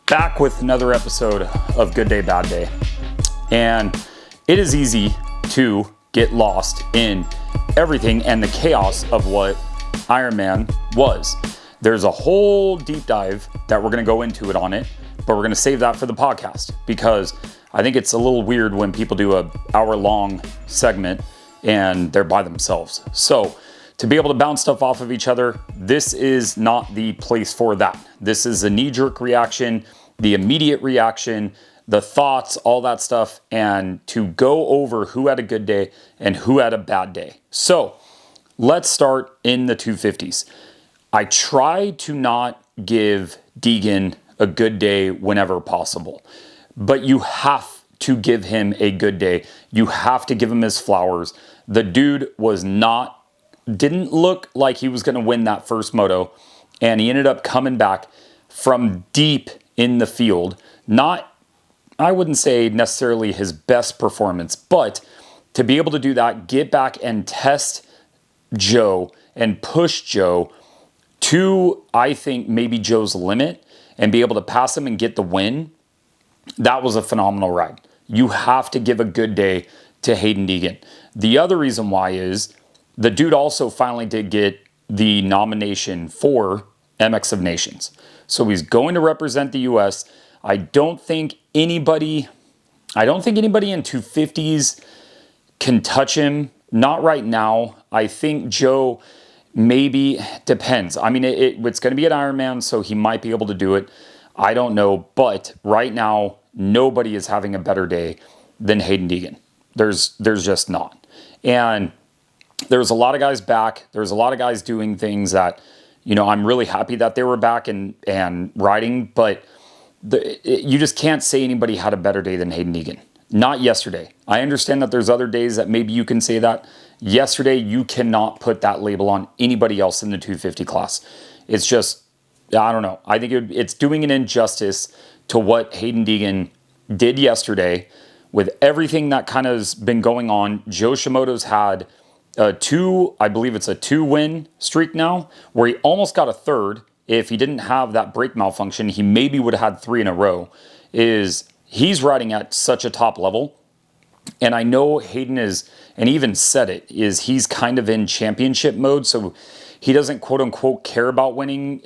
Back with another episode of Good Day, Bad Day. And it is easy to get lost in everything and the chaos of what Ironman was. There's a whole deep dive that we're going to go into it on it, but we're going to save that for the podcast because I think it's a little weird when people do an hour-long segment and they're by themselves. So to be able to bounce stuff off of each other, this is not the place for that. This is a knee-jerk reaction, the immediate reaction, the thoughts, all that stuff, and to go over who had a good day and who had a bad day. So let's start in the 250s. I try to not give Degan a good day whenever possible, but you have to give him a good day. You have to give him his flowers. The dude didn't look like he was going to win that first moto, and he ended up coming back from deep in the field. Not, I wouldn't say necessarily his best performance, but to be able to do that, get back and test Joe and push Joe to, I think, maybe Joe's limit and be able to pass him and get the win, that was a phenomenal ride. You have to give a good day to Hayden Degan. The other reason why is the dude also finally did get the nomination for MX of Nations. So he's going to represent the U.S. I don't think anybody in 250s can touch him. Not right now. I think Joe maybe, depends. I mean, it's going to be an Ironman, so he might be able to do it. I don't know. But right now, nobody is having a better day than Hayden Degan. There's just not. And there's a lot of guys back. There's a lot of guys doing things that, I'm really happy that they were back and riding, but you just can't say anybody had a better day than Hayden Degan. Not yesterday. I understand that there's other days that maybe you can say that. Yesterday, you cannot put that label on anybody else in the 250 class. It's just, I don't know. I think it's doing an injustice to what Hayden Degan did yesterday with everything that kind of has been going on. Joe Shimoda's had I believe it's a 2-win streak now, where he almost got a third. If he didn't have that brake malfunction, he maybe would have had 3 in a row. He's riding at such a top level. And I know Hayden is, and even said it, is he's kind of in championship mode, so he doesn't quote-unquote care about winning.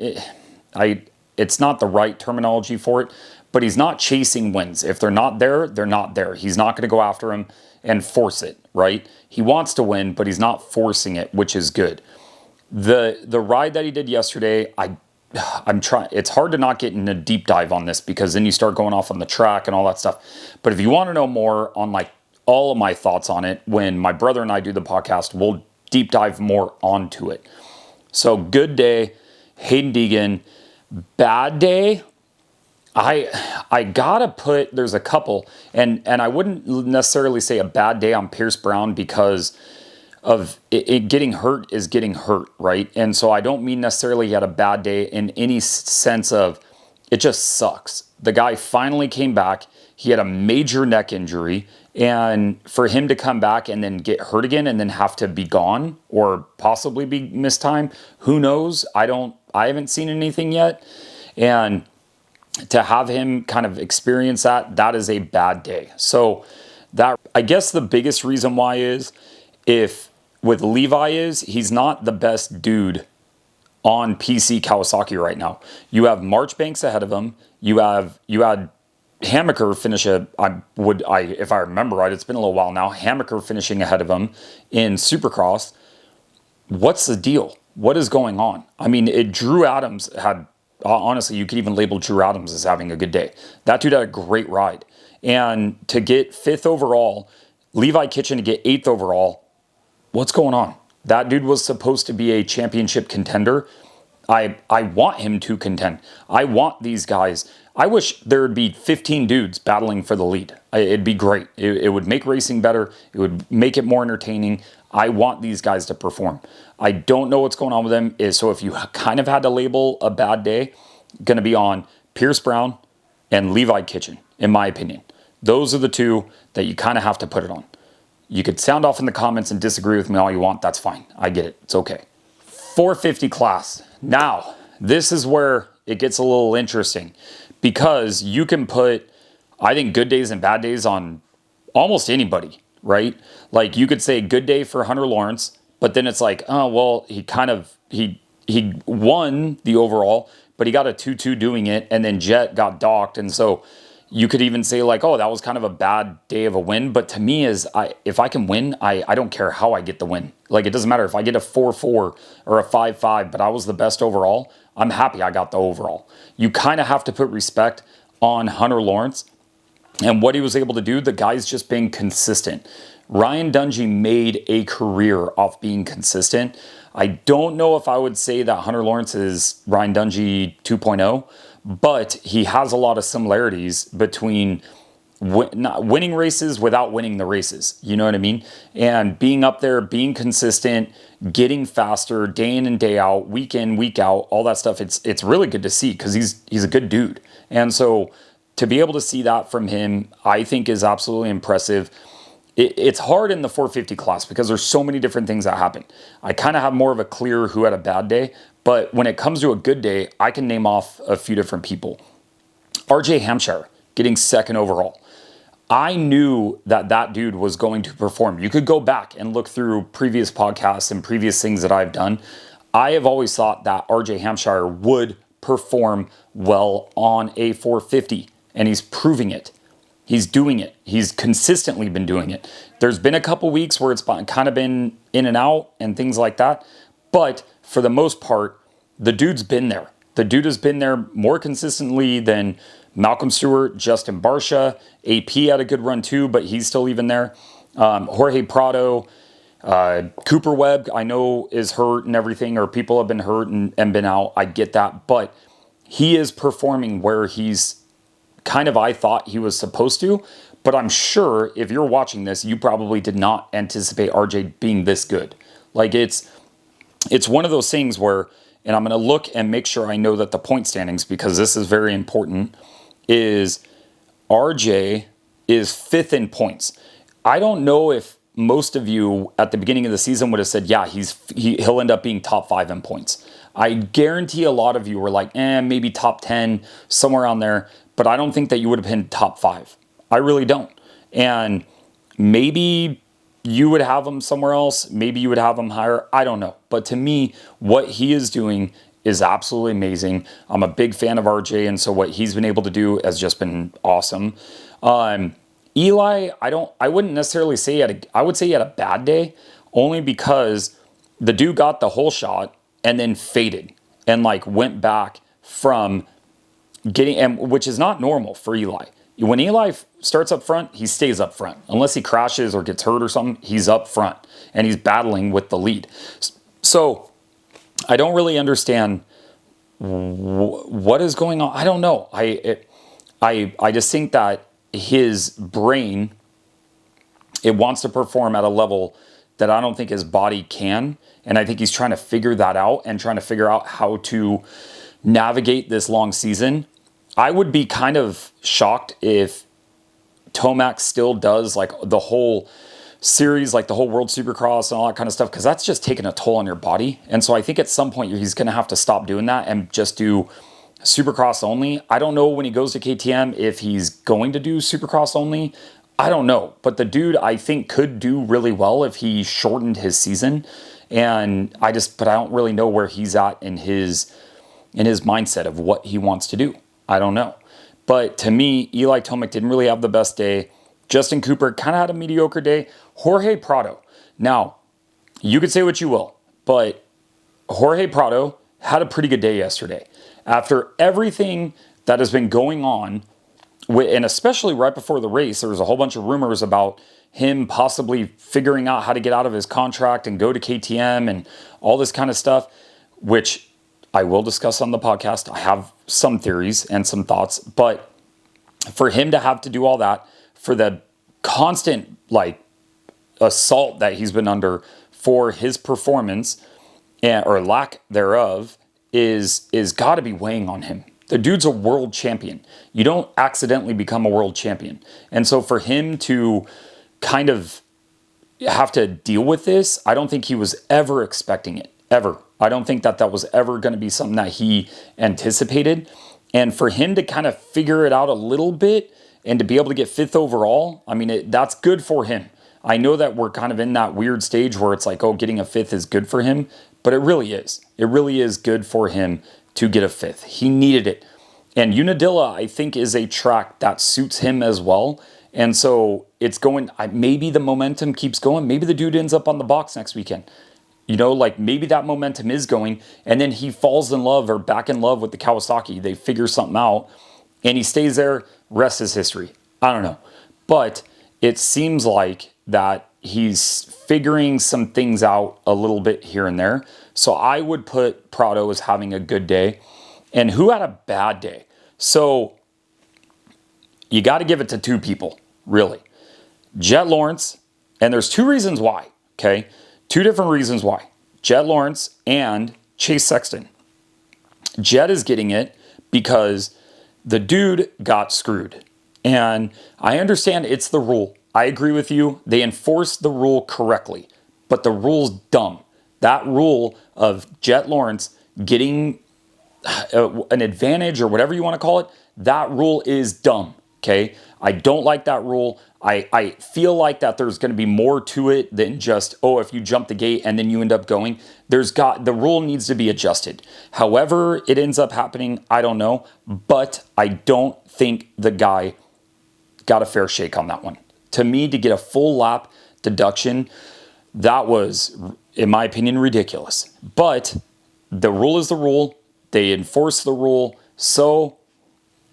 It's not the right terminology for it, but he's not chasing wins. If they're not there, they're not there. He's not going to go after them and force it, right? He wants to win, but he's not forcing it, which is good. The ride that he did yesterday, I'm trying. It's hard to not get in a deep dive on this because then you start going off on the track and all that stuff. But if you want to know more on like all of my thoughts on it, when my brother and I do the podcast, we'll deep dive more onto it. So good day, Hayden Degan. Bad day, I gotta put, there's a couple, and I wouldn't necessarily say a bad day on Pierce Brown because of it getting hurt is getting hurt, right? And so I don't mean necessarily he had a bad day in any sense of it just sucks. The guy finally came back. He had a major neck injury, and for him to come back and then get hurt again and then have to be gone or possibly be missed time, who knows? I haven't seen anything yet. And to have him kind of experience that is a bad day. So that, I guess the biggest reason why is if with Levi he's not the best dude on PC Kawasaki right now. You have Marchbanks ahead of him. You had Hammaker finish if I remember right, it's been a little while now, Hammaker finishing ahead of him in Supercross. What's the deal? What is going on? I mean, Drew Adams had, honestly, you could even label Drew Adams as having a good day. That dude had a great ride. And to get 5th overall, Levi Kitchen to get 8th overall, what's going on? That dude was supposed to be a championship contender. I want him to contend. I want these guys. I wish there would be 15 dudes battling for the lead. It'd be great. It would make racing better. It would make it more entertaining. I want these guys to perform. I don't know what's going on with them. So if you kind of had to label a bad day, going to be on Pierce Brown and Levi Kitchen, in my opinion. Those are the two that you kind of have to put it on. You could sound off in the comments and disagree with me all you want. That's fine. I get it. It's okay. 450 class. Now, this is where it gets a little interesting, because you can put, I think, good days and bad days on almost anybody, right? Like you could say good day for Hunter Lawrence, but then it's like, oh, well, he won the overall, but he got a 2-2 doing it, and then Jet got docked. And so you could even say like, oh, that was kind of a bad day of a win. But to me, if I can win, I don't care how I get the win. Like, it doesn't matter if I get a 4-4 or a 5-5, but I was the best overall. I'm happy I got the overall. You kind of have to put respect on Hunter Lawrence and what he was able to do. The guy's just being consistent. Ryan Dungey made a career off being consistent. I don't know if I would say that Hunter Lawrence is Ryan Dungey 2.0, but he has a lot of similarities between not winning races without winning the races. You know what I mean? And being up there, being consistent, getting faster day in and day out, week in, week out, all that stuff. It's really good to see, because he's a good dude. And so to be able to see that from him, I think is absolutely impressive. It's hard in the 450 class because there's so many different things that happen. I kind of have more of a clear who had a bad day, but when it comes to a good day, I can name off a few different people. RJ Hampshire getting second overall. I knew that dude was going to perform. You could go back and look through previous podcasts and previous things that I've done. I have always thought that RJ Hampshire would perform well on a 450, and he's proving it. He's doing it. He's consistently been doing it. There's been a couple weeks where it's kind of been in and out and things like that. But for the most part, the dude's been there. The dude has been there more consistently than Malcolm Stewart, Justin Barcia. AP had a good run too, but he's still even there. Jorge Praau, Cooper Webb, I know is hurt and everything, or people have been hurt and been out. I get that. But he is performing where he's kind of, I thought he was supposed to, but I'm sure if you're watching this, you probably did not anticipate RJ being this good. Like it's one of those things where, and I'm going to look and make sure I know that the point standings, because this is very important, is RJ is 5th in points. I don't know if most of you at the beginning of the season would have said, yeah, he'll end up being top 5 in points. I guarantee a lot of you were like, maybe top 10, somewhere around there. But I don't think that you would have been top 5. I really don't. And maybe you would have him somewhere else. Maybe you would have him higher. I don't know. But to me, what he is doing is absolutely amazing. I'm a big fan of RJ, and so what he's been able to do has just been awesome. Eli, I wouldn't necessarily say I would say he had a bad day, only because the dude got the whole shot and then faded and like went back from which is not normal for Eli. When Eli starts up front, he stays up front. Unless he crashes or gets hurt or something, he's up front and he's battling with the lead. So I don't really understand what is going on. I don't know. I just think that his brain, it wants to perform at a level that I don't think his body can. And I think he's trying to figure that out and trying to figure out how to navigate this long season. I would be kind of shocked if Tomac still does like the whole series, like the whole World Supercross and all that kind of stuff, because that's just taking a toll on your body. And so I think at some point he's going to have to stop doing that and just do Supercross only. I don't know when he goes to KTM if he's going to do Supercross only. I don't know. But the dude, I think, could do really well if he shortened his season. And I don't really know where he's at in his mindset of what he wants to do. I don't know. But to me, Eli Tomac didn't really have the best day. Justin Cooper kind of had a mediocre day. Jorge Praau. Now, you could say what you will, but Jorge Praau had a pretty good day yesterday. After everything that has been going on, and especially right before the race, there was a whole bunch of rumors about him possibly figuring out how to get out of his contract and go to KTM and all this kind of stuff, which I will discuss on the podcast. I have some theories and some thoughts, but for him to have to do all that, for the constant assault that he's been under for his performance or lack thereof is got to be weighing on him. The dude's a world champion. You don't accidentally become a world champion. And so for him to kind of have to deal with this, I don't think he was ever expecting it. Ever. I don't think that was ever going to be something that he anticipated. And for him to kind of figure it out a little bit and to be able to get 5th overall, I mean, that's good for him. I know that we're kind of in that weird stage where it's like, oh, getting a 5th is good for him, but it really is. It really is good for him to get a 5th. He needed it. And Unadilla, I think, is a track that suits him as well. And so it's going, maybe the momentum keeps going. Maybe the dude ends up on the box next weekend. You know, like maybe that momentum is going and then he falls in love or back in love with the Kawasaki. They figure something out and he stays there. Rest is history. I don't know. But it seems like that he's figuring some things out a little bit here and there. So I would put Prado as having a good day. And who had a bad day? So you got to give it to 2 people, really. Jet Lawrence, and there's 2 reasons why, okay? 2 different reasons why. Jet Lawrence and Chase Sexton. Jet is getting it because the dude got screwed. And I understand it's the rule. I agree with you. They enforced the rule correctly, but the rule's dumb. That rule of Jet Lawrence getting an advantage or whatever you want to call it, that rule is dumb, okay? I don't like that rule. I feel like that there's going to be more to it than just, oh, if you jump the gate and then you end up going. The rule needs to be adjusted. However it ends up happening, I don't know, but I don't think the guy got a fair shake on that one. To me, to get a full lap deduction, that was, in my opinion, ridiculous. But the rule is the rule. They enforce the rule, so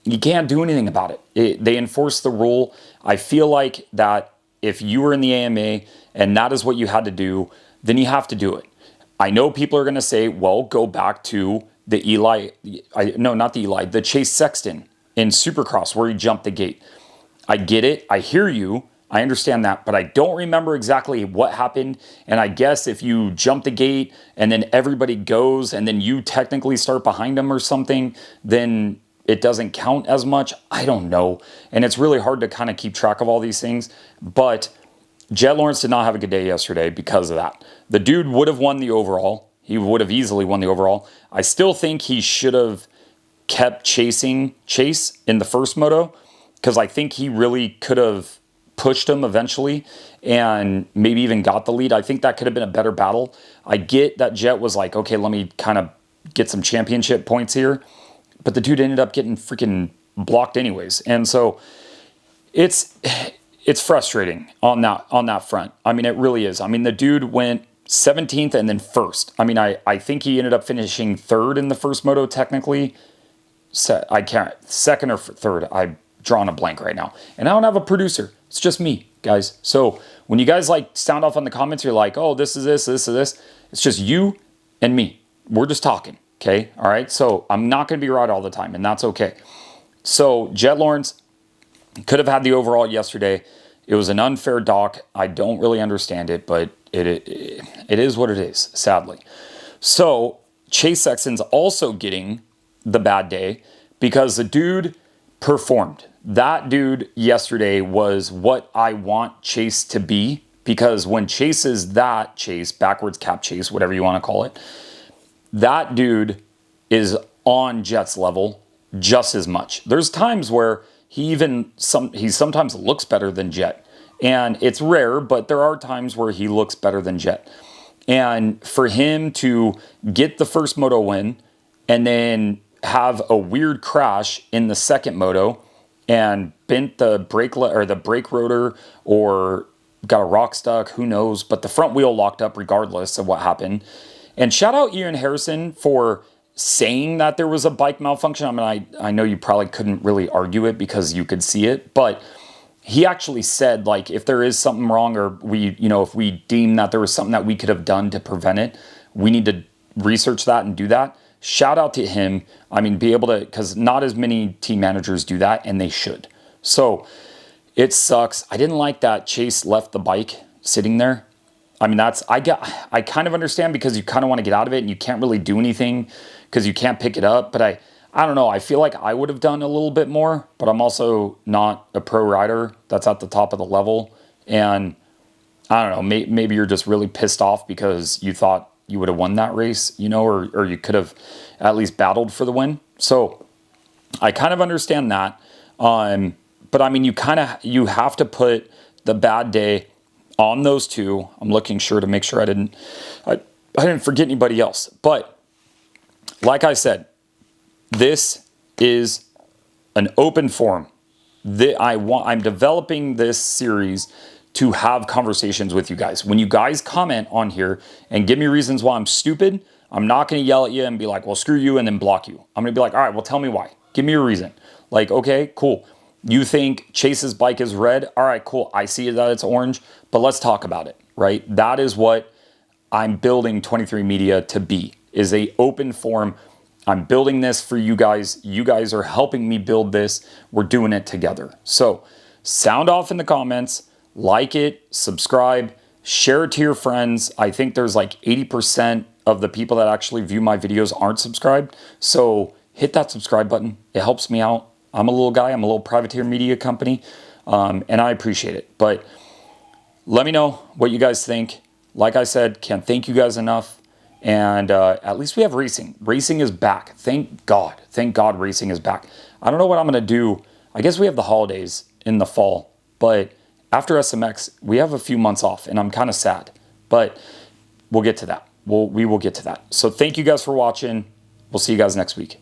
you can't do anything about it. They enforce the rule. I feel like that if you were in the AMA and that is what you had to do, then you have to do it. I know people are going to say, well, go back to the the Chase Sexton in Supercross where he jumped the gate. I get it. I hear you. I understand that, but I don't remember exactly what happened. And I guess if you jump the gate and then everybody goes and then you technically start behind them or something, then it doesn't count as much. I don't know. And it's really hard to kind of keep track of all these things. But Jet Lawrence did not have a good day yesterday because of that. The dude would have won the overall. He would have easily won the overall. I still think he should have kept chasing Chase in the first moto because I think he really could have pushed him eventually and maybe even got the lead. I think that could have been a better battle. I get that Jet was like, okay, let me kind of get some championship points here. But the dude ended up getting freaking blocked anyways. And so it's frustrating on that front. I mean, it really is. I mean, the dude went 17th and then first. I mean, I think he ended up finishing 3rd in the first moto technically. I can't, 2nd or 3rd. I'm drawing a blank right now. And I don't have a producer. It's just me, guys. So when you guys like sound off on the comments, you're like, oh, this is this, this is this. It's just you and me. We're just talking. Okay. All right. So I'm not going to be right all the time, and that's okay. So Jet Lawrence could have had the overall yesterday. It was an unfair dock. I don't really understand it, but it is what it is, sadly. So Chase Sexton's also getting the bad day because the dude performed. That dude yesterday was what I want Chase to be, because when Chase is that Chase, backwards cap Chase, whatever you want to call it, that dude is on Jet's level just as much. There's times where he sometimes looks better than Jet. And it's rare, but there are times where he looks better than Jet. And for him to get the first moto win and then have a weird crash in the second moto and bent the brake rotor or got a rock stuck, who knows, but the front wheel locked up regardless of what happened. And shout out Ian Harrison for saying that there was a bike malfunction. I mean, I know you probably couldn't really argue it because you could see it, but he actually said, like, if there is something wrong or if we deem that there was something that we could have done to prevent it, we need to research that and do that. Shout out to him. I mean, be able to, because not as many team managers do that, and they should. So it sucks. I didn't like that Chase left the bike sitting there. I mean, I kind of understand because you kind of want to get out of it and you can't really do anything because you can't pick it up. But I don't know. I feel like I would have done a little bit more, but I'm also not a pro rider that's at the top of the level. And I don't know, maybe you're just really pissed off because you thought, you would have won that race, you know, or you could have at least battled for the win. So I kind of understand that. But I mean, you have to put the bad day on those two. I'm looking to make sure I didn't forget anybody else. But like I said, this is an open forum. I'm developing this series to have conversations with you guys. When you guys comment on here and give me reasons why I'm stupid, I'm not going to yell at you and be like, well, screw you, and then block you. I'm going to be like, all right, well, tell me why. Give me a reason. Like, okay, cool. You think Chase's bike is red? All right, cool. I see that it's orange, but let's talk about it, right? That is what I'm building 23 Media to be, is a open forum. I'm building this for you guys. You guys are helping me build this. We're doing it together. So sound off in the comments, like it, subscribe, share it to your friends. I think there's like 80% of the people that actually view my videos aren't subscribed. So hit that subscribe button. It helps me out. I'm a little guy. I'm a little privateer media company, and I appreciate it. But let me know what you guys think. Like I said, can't thank you guys enough. And at least we have racing. Racing is back. Thank God. Thank God racing is back. I don't know what I'm going to do. I guess we have the holidays in the fall. But after SMX, we have a few months off, and I'm kind of sad. But we'll get to that. We will get to that. So thank you guys for watching. We'll see you guys next week.